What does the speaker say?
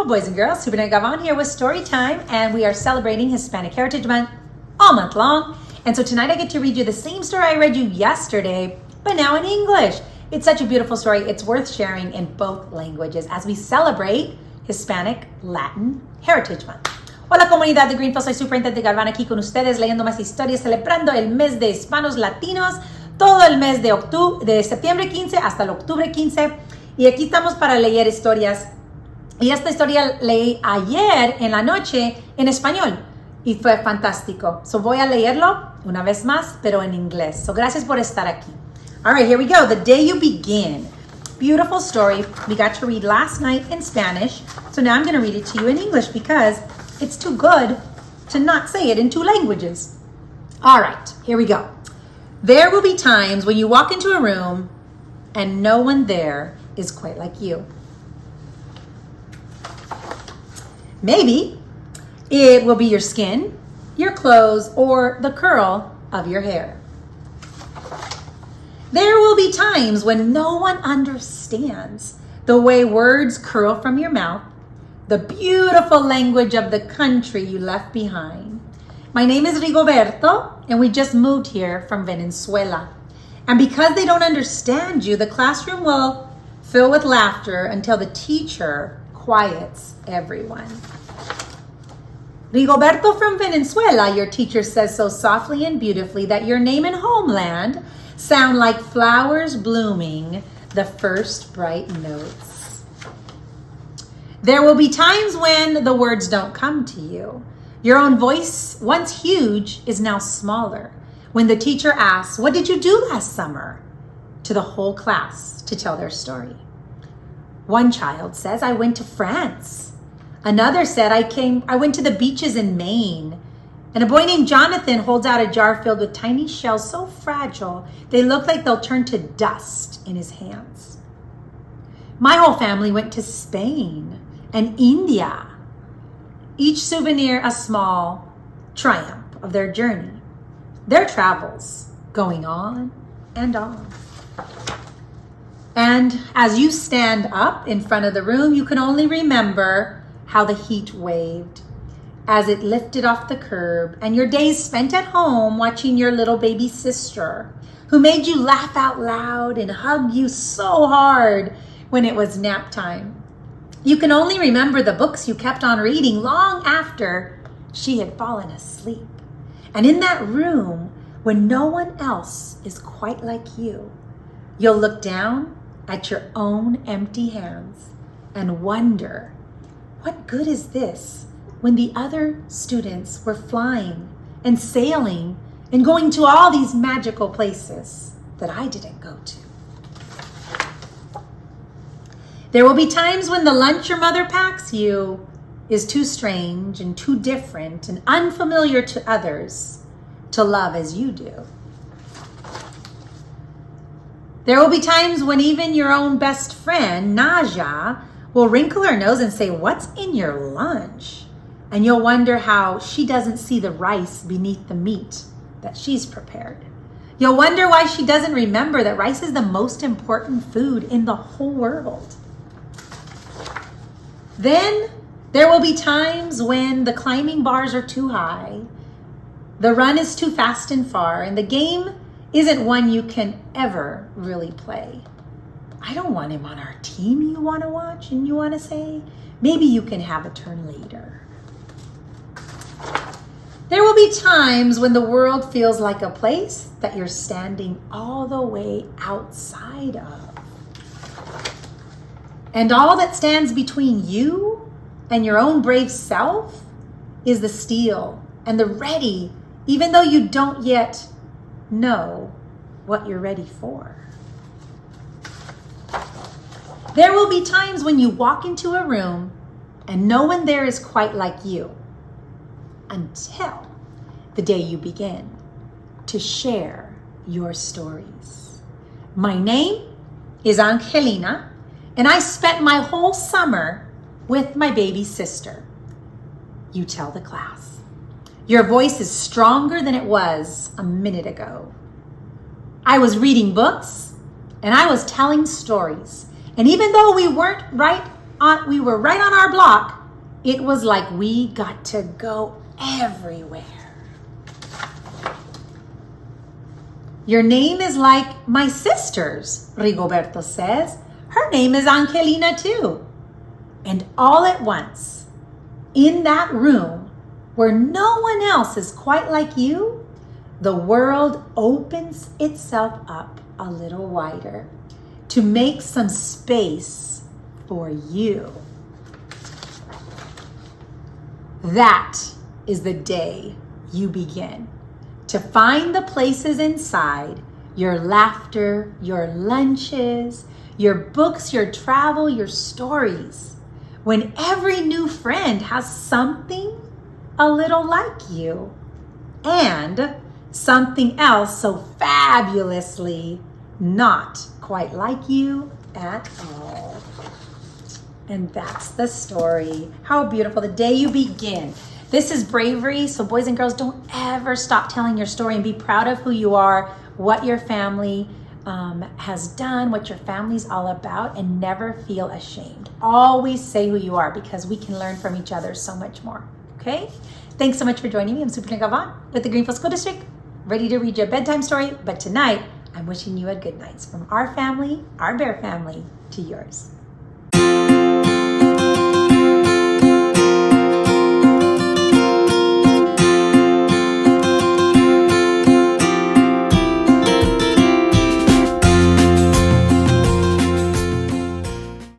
boys and girls. Superintendent Galvan here with Story Time, and we are celebrating Hispanic Heritage Month all month long. And so tonight I get to read you the same story I read you yesterday, but now in English. It's such a beautiful story. It's worth sharing in both languages as we celebrate Hispanic Latin Heritage Month. Hola comunidad de Greenfield, soy Superintendent Galvan aquí con ustedes leyendo más historias, celebrando el mes de Hispanos Latinos, todo el mes de septiembre 15 hasta el octubre 15. Y aquí estamos para leer historias. Y esta historia leí ayer en la noche en español y fue fantástico. So voy a leerlo una vez más, pero en inglés. So gracias por estar aquí. All right, here we go. The Day You Begin. Beautiful story. We got to read last night in Spanish. So now I'm going to read it to you in English because it's too good to not say it in two languages. All right, here we go. There will be times when you walk into a room and no one there is quite like you. Maybe it will be your skin, your clothes, or the curl of your hair. There will be times when no one understands the way words curl from your mouth, the beautiful language of the country you left behind. My name is Rigoberto, and we just moved here from Venezuela. And because they don't understand you, the classroom will fill with laughter until the teacher quiets everyone. Rigoberto from Venezuela, your teacher says so softly and beautifully that your name and homeland sound like flowers blooming the first bright notes. There will be times when the words don't come to you. Your own voice, once huge, is now smaller. When the teacher asks, "What did you do last summer?" to the whole class to tell their story. One child says, "I went to France." Another said, I went to the beaches in Maine. And a boy named Jonathan holds out a jar filled with tiny shells so fragile, they look like they'll turn to dust in his hands. My whole family went to Spain and India. Each souvenir a small triumph of their journey, their travels going on and on. And as you stand up in front of the room, you can only remember how the heat waved as it lifted off the curb, and your days spent at home watching your little baby sister, who made you laugh out loud and hug you so hard when it was nap time. You can only remember the books you kept on reading long after she had fallen asleep. And in that room, when no one else is quite like you, you'll look down at your own empty hands and wonder, what good is this when the other students were flying and sailing and going to all these magical places that I didn't go to? There will be times when the lunch your mother packs you is too strange and too different and unfamiliar to others to love as you do. There will be times when even your own best friend, Naja, will wrinkle her nose and say, "What's in your lunch?" And you'll wonder how she doesn't see the rice beneath the meat that she's prepared. You'll wonder why she doesn't remember that rice is the most important food in the whole world. Then there will be times when the climbing bars are too high, the run is too fast and far, and the game isn't one you can ever really play. "I don't want him on our team," you want to watch and you want to say. Maybe you can have a turn later. There will be times when the world feels like a place that you're standing all the way outside of. And all that stands between you and your own brave self is the steel and the ready, even though you don't yet know what you're ready for. There will be times when you walk into a room and no one there is quite like you until the day you begin to share your stories. My name is Angelina, and I spent my whole summer with my baby sister. You tell the class. Your voice is stronger than it was a minute ago. I was reading books and I was telling stories. And even though we weren't right we were right on our block, it was like we got to go everywhere. Your name is like my sister's, Rigoberto says. Her name is Angelina too. And all at once, in that room where no one else is quite like you, the world opens itself up a little wider to make some space for you. That is the day you begin to find the places inside your laughter, your lunches, your books, your travel, your stories, when every new friend has something a little like you and something else so fabulously not quite like you at all. And that's the story. How beautiful, the day you begin. This is bravery, so boys and girls, don't ever stop telling your story and be proud of who you are, what your family has done, what your family's all about, and never feel ashamed. Always say who you are because we can learn from each other so much more, okay? Thanks so much for joining me. I'm Superintendent Galvan with the Greenfield School District, ready to read you a bedtime story, but tonight, I'm wishing you a good night from our family, our bear family, to yours.